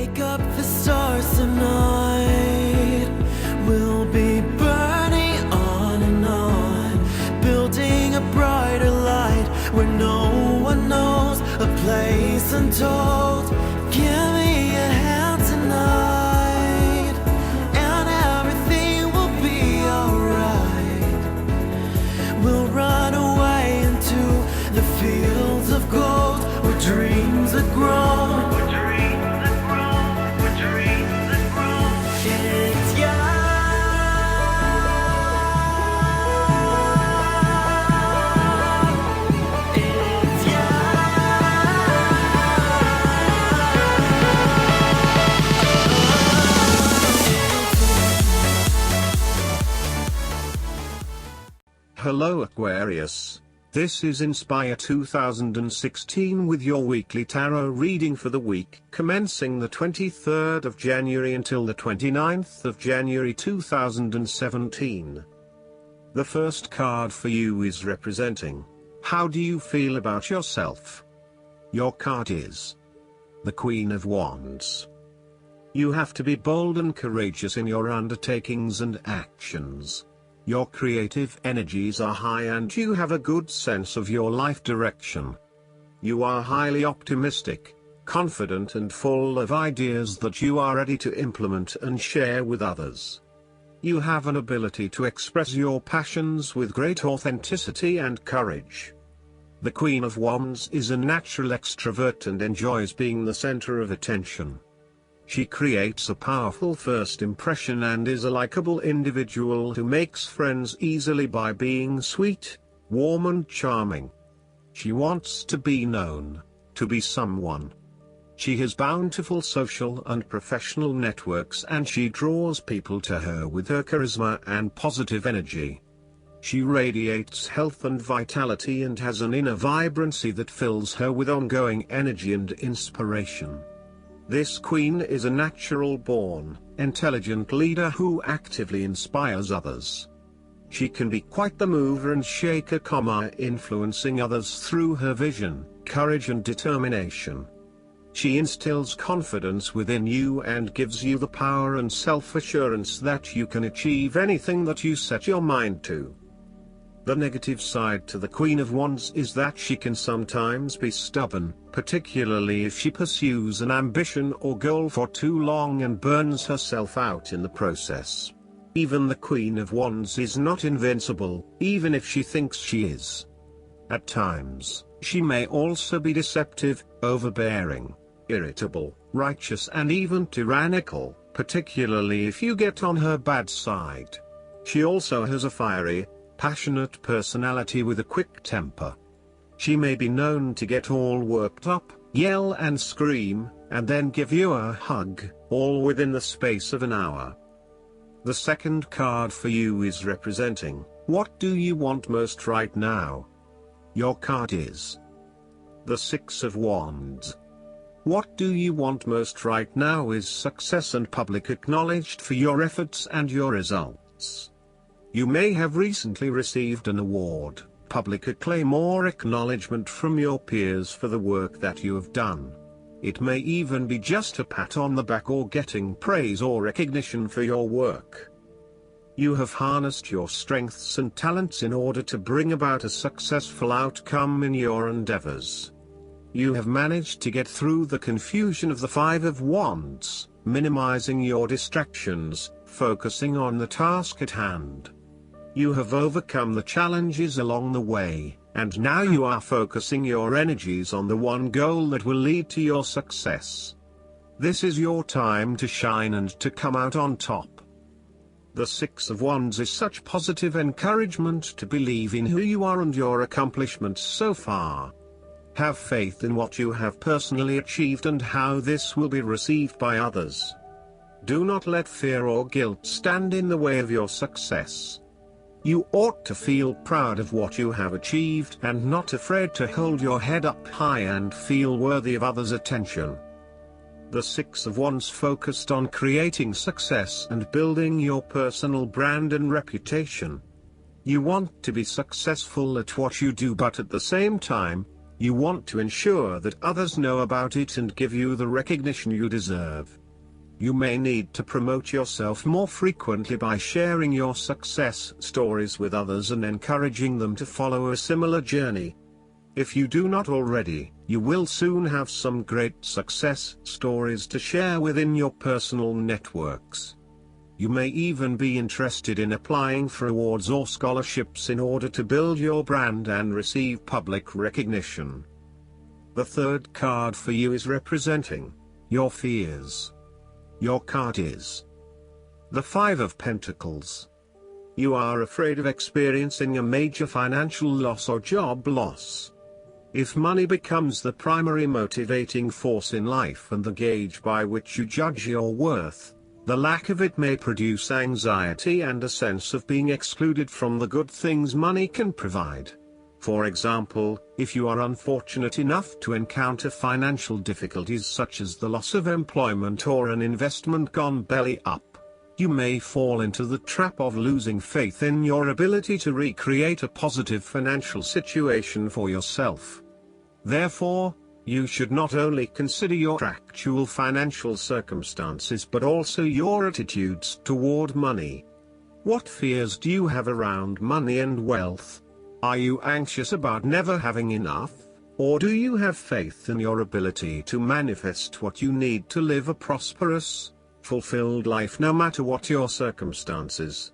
wake up the stars tonight. We'll be burning on and on, building a brighter light where no one knows, a place untold. Give me a hand tonight, and everything will be alright. We'll run away into the fields of gold where dreams are grown. Hello Aquarius, this is Inspire 2016 with your weekly tarot reading for the week commencing the 23rd of January until the 29th of January 2017. The first card for you is representing, how do you feel about yourself? Your card is the Queen of Wands. You have to be bold and courageous in your undertakings and actions. Your creative energies are high and you have a good sense of your life direction. You are highly optimistic, confident and full of ideas that you are ready to implement and share with others. You have an ability to express your passions with great authenticity and courage. The Queen of Wands is a natural extrovert and enjoys being the center of attention. She creates a powerful first impression and is a likable individual who makes friends easily by being sweet, warm and charming. She wants to be known, to be someone. She has bountiful social and professional networks and she draws people to her with her charisma and positive energy. She radiates health and vitality and has an inner vibrancy that fills her with ongoing energy and inspiration. This queen is a natural-born, intelligent leader who actively inspires others. She can be quite the mover and shaker, influencing others through her vision, courage and determination. She instills confidence within you and gives you the power and self-assurance that you can achieve anything that you set your mind to. The negative side to the Queen of Wands is that she can sometimes be stubborn, particularly if she pursues an ambition or goal for too long and burns herself out in the process. Even the Queen of Wands is not invincible, even if she thinks she is. At times, she may also be deceptive, overbearing, irritable, righteous and even tyrannical, particularly if you get on her bad side. She also has a fiery, passionate personality with a quick temper. She may be known to get all worked up, yell and scream, and then give you a hug, all within the space of an hour. The second card for you is representing, what do you want most right now? Your card is the Six of Wands. What do you want most right now is success and public acknowledged for your efforts and your results. You may have recently received an award, public acclaim or acknowledgement from your peers for the work that you have done. It may even be just a pat on the back or getting praise or recognition for your work. You have harnessed your strengths and talents in order to bring about a successful outcome in your endeavors. You have managed to get through the confusion of the Five of Wands, minimizing your distractions, focusing on the task at hand. You have overcome the challenges along the way, and now you are focusing your energies on the one goal that will lead to your success. This is your time to shine and to come out on top. The Six of Wands is such positive encouragement to believe in who you are and your accomplishments so far. Have faith in what you have personally achieved and how this will be received by others. Do not let fear or guilt stand in the way of your success. You ought to feel proud of what you have achieved and not afraid to hold your head up high and feel worthy of others' attention. The Six of Wands focused on creating success and building your personal brand and reputation. You want to be successful at what you do, but at the same time, You want to ensure that others know about it and give you the recognition you deserve. You may need to promote yourself more frequently by sharing your success stories with others and encouraging them to follow a similar journey. If you do not already, you will soon have some great success stories to share within your personal networks. You may even be interested in applying for awards or scholarships in order to build your brand and receive public recognition. The third card for you is representing your fears. Your card is the Five of Pentacles. You are afraid of experiencing a major financial loss or job loss. If money becomes the primary motivating force in life and the gauge by which you judge your worth, the lack of it may produce anxiety and a sense of being excluded from the good things money can provide. For example, if you are unfortunate enough to encounter financial difficulties such as the loss of employment or an investment gone belly up, you may fall into the trap of losing faith in your ability to recreate a positive financial situation for yourself. Therefore, you should not only consider your actual financial circumstances but also your attitudes toward money. What fears do you have around money and wealth? Are you anxious about never having enough, or do you have faith in your ability to manifest what you need to live a prosperous, fulfilled life no matter what your circumstances?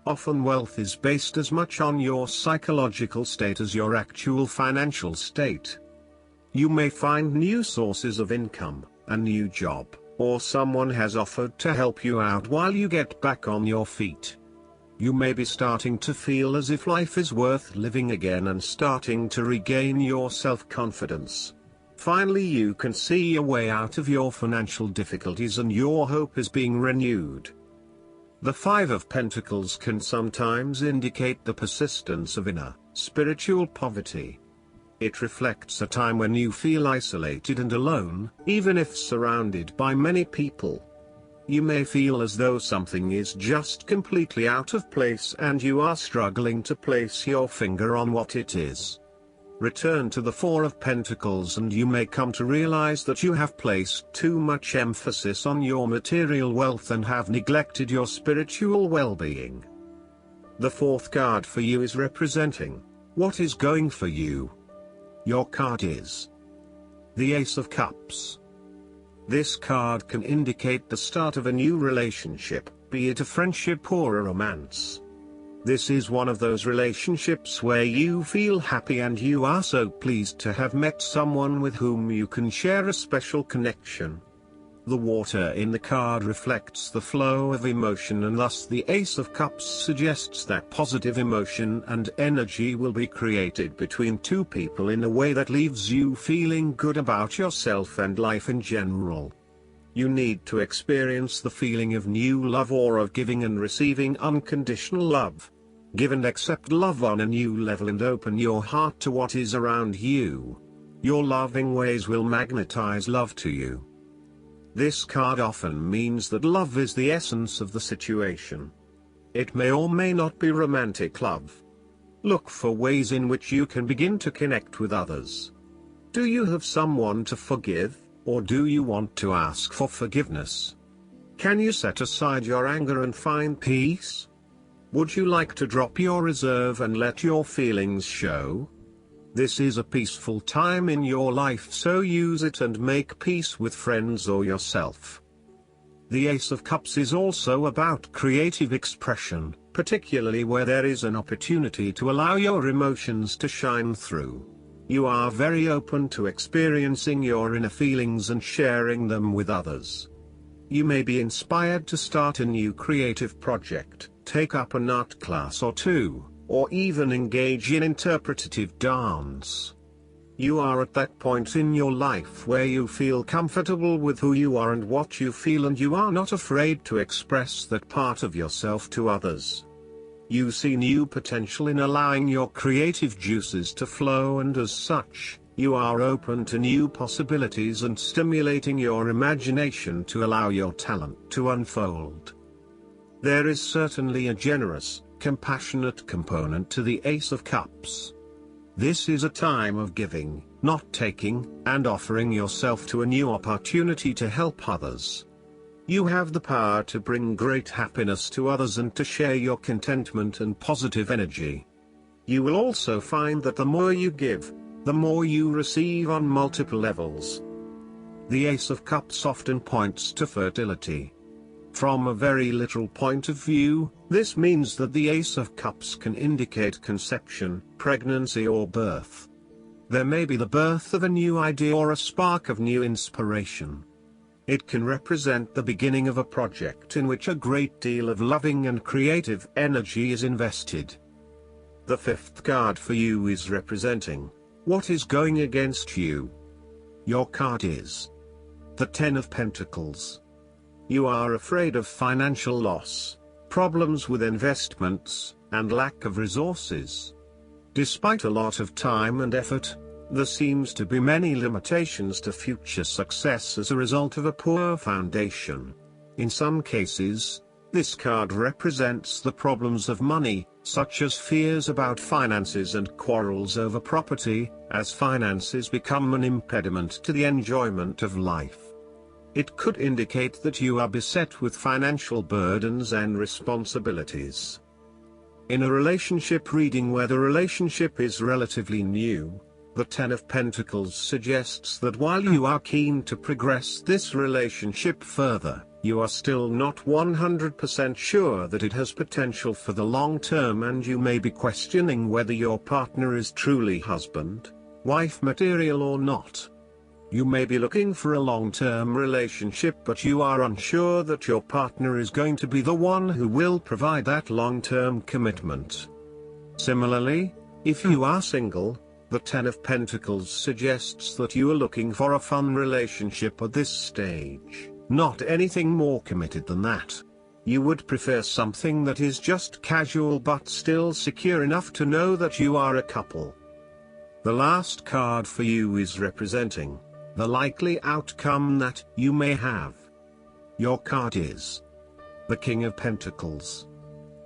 Often wealth is based as much on your psychological state as your actual financial state. You may find new sources of income, a new job, or someone has offered to help you out while you get back on your feet. You may be starting to feel as if life is worth living again and starting to regain your self-confidence. Finally, you can see a way out of your financial difficulties and your hope is being renewed. The Five of Pentacles can sometimes indicate the persistence of inner, spiritual poverty. It reflects a time when you feel isolated and alone, even if surrounded by many people. You may feel as though something is just completely out of place and you are struggling to place your finger on what it is. Return to the Four of Pentacles and you may come to realize that you have placed too much emphasis on your material wealth and have neglected your spiritual well-being. The fourth card for you is representing what is going for you. Your card is the Ace of Cups. This card can indicate the start of a new relationship, be it a friendship or a romance. This is one of those relationships where you feel happy and you are so pleased to have met someone with whom you can share a special connection. The water in the card reflects the flow of emotion and thus the Ace of Cups suggests that positive emotion and energy will be created between two people in a way that leaves you feeling good about yourself and life in general. You need to experience the feeling of new love or of giving and receiving unconditional love. Give and accept love on a new level and open your heart to what is around you. Your loving ways will magnetize love to you. This card often means that love is the essence of the situation. It may or may not be romantic love. Look for ways in which you can begin to connect with others. Do you have someone to forgive, or do you want to ask for forgiveness? Can you set aside your anger and find peace? Would you like to drop your reserve and let your feelings show? This is a peaceful time in your life, so use it and make peace with friends or yourself. The Ace of Cups is also about creative expression, particularly where there is an opportunity to allow your emotions to shine through. You are very open to experiencing your inner feelings and sharing them with others. You may be inspired to start a new creative project, take up an art class or two, or even engage in interpretative dance. You are at that point in your life where you feel comfortable with who you are and what you feel, and you are not afraid to express that part of yourself to others. You see new potential in allowing your creative juices to flow, and as such, you are open to new possibilities and stimulating your imagination to allow your talent to unfold. There is certainly a generous, compassionate component to the Ace of Cups. This is a time of giving, not taking, and offering yourself to a new opportunity to help others. You have the power to bring great happiness to others and to share your contentment and positive energy. You will also find that the more you give, the more you receive on multiple levels. The Ace of Cups often points to fertility. From a very literal point of view, this means that the Ace of Cups can indicate conception, pregnancy or birth. There may be the birth of a new idea or a spark of new inspiration. It can represent the beginning of a project in which a great deal of loving and creative energy is invested. The fifth card for you is representing what is going against you. Your card is the Ten of Pentacles. You are afraid of financial loss, problems with investments, and lack of resources. Despite a lot of time and effort, there seems to be many limitations to future success as a result of a poor foundation. In some cases, this card represents the problems of money, such as fears about finances and quarrels over property, as finances become an impediment to the enjoyment of life. It could indicate that you are beset with financial burdens and responsibilities. In a relationship reading where the relationship is relatively new, the Ten of Pentacles suggests that while you are keen to progress this relationship further, you are still not 100% sure that it has potential for the long term, and you may be questioning whether your partner is truly husband, wife material or not. You may be looking for a long-term relationship, but you are unsure that your partner is going to be the one who will provide that long-term commitment. Similarly, if you are single, the Ten of Pentacles suggests that you are looking for a fun relationship at this stage, not anything more committed than that. You would prefer something that is just casual but still secure enough to know that you are a couple. The last card for you is representing the likely outcome that you may have. Your card is the King of Pentacles.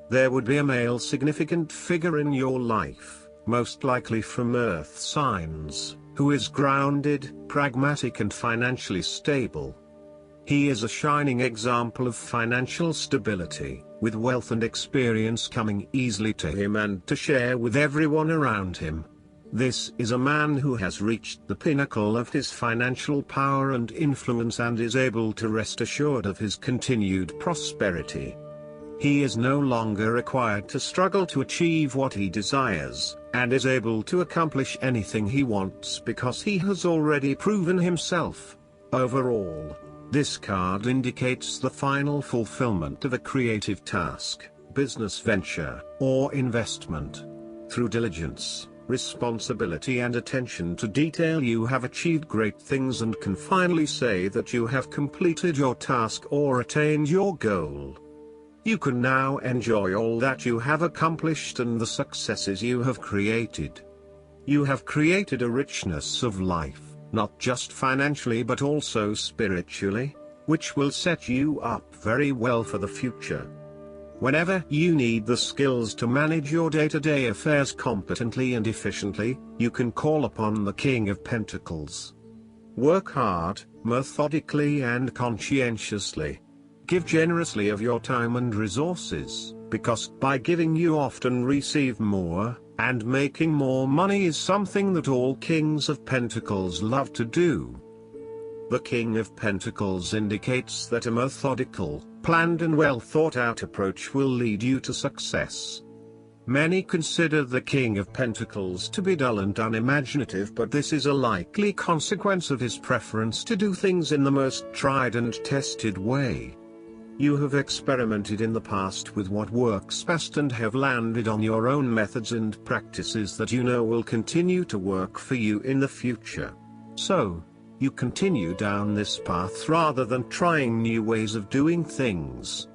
There would be a male significant figure in your life, most likely from Earth signs, who is grounded, pragmatic and financially stable. He is a shining example of financial stability, with wealth and experience coming easily to him and to share with everyone around him. This is a man who has reached the pinnacle of his financial power and influence and is able to rest assured of his continued prosperity. He is no longer required to struggle to achieve what he desires, and is able to accomplish anything he wants because he has already proven himself. Overall, this card indicates the final fulfillment of a creative task, business venture, or investment. Through diligence, responsibility and attention to detail, you have achieved great things and can finally say that you have completed your task or attained your goal. You can now enjoy all that you have accomplished and the successes you have created. You have created a richness of life, not just financially but also spiritually, which will set you up very well for the future. Whenever you need the skills to manage your day-to-day affairs competently and efficiently, you can call upon the King of Pentacles. Work hard, methodically and conscientiously. Give generously of your time and resources, because by giving you often receive more, and making more money is something that all Kings of Pentacles love to do. The King of Pentacles indicates that a methodical, planned and well thought out approach will lead you to success. Many consider the King of Pentacles to be dull and unimaginative, but this is a likely consequence of his preference to do things in the most tried and tested way. You have experimented in the past with what works best and have landed on your own methods and practices that you know will continue to work for you in the future. So, you continue down this path rather than trying new ways of doing things.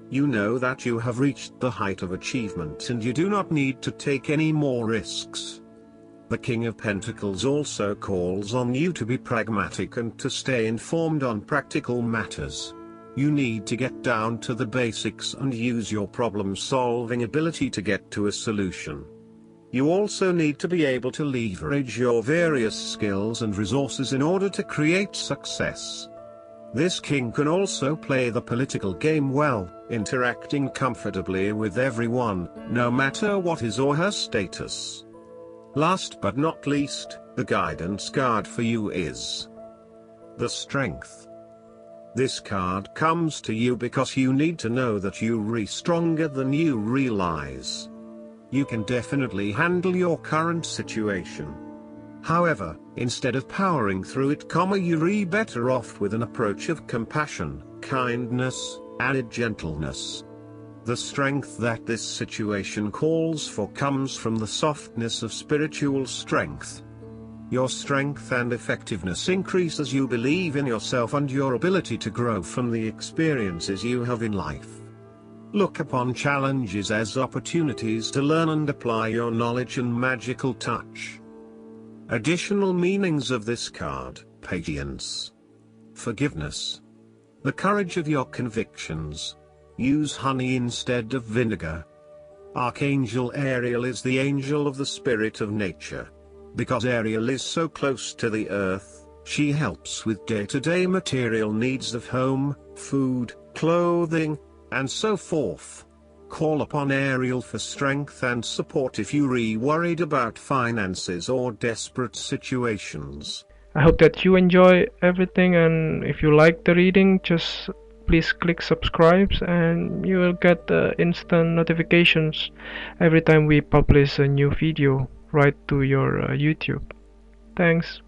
You know that you have reached the height of achievement and you do not need to take any more risks. The King of Pentacles also calls on you to be pragmatic and to stay informed on practical matters. You need to get down to the basics and use your problem-solving ability to get to a solution. You also need to be able to leverage your various skills and resources in order to create success. This king can also play the political game well, interacting comfortably with everyone, no matter what his or her status. Last but not least, the guidance card for you is the Strength. This card comes to you because you need to know that you're stronger than you realize. You can definitely handle your current situation. However, instead of powering through it, you're better off with an approach of compassion, kindness, and gentleness. The strength that this situation calls for comes from the softness of spiritual strength. Your strength and effectiveness increase as you believe in yourself and your ability to grow from the experiences you have in life. Look upon challenges as opportunities to learn and apply your knowledge and magical touch. Additional meanings of this card: patience, forgiveness, the courage of your convictions. Use honey instead of vinegar. Archangel Ariel is the angel of the spirit of nature. Because Ariel is so close to the earth, she helps with day-to-day material needs of home, food, clothing, and so forth. Call upon Ariel for strength and support if you're worried about finances or desperate situations. I hope that you enjoy everything, and if you like the reading, just please click subscribe and you will get instant notifications every time we publish a new video right to your YouTube. Thanks.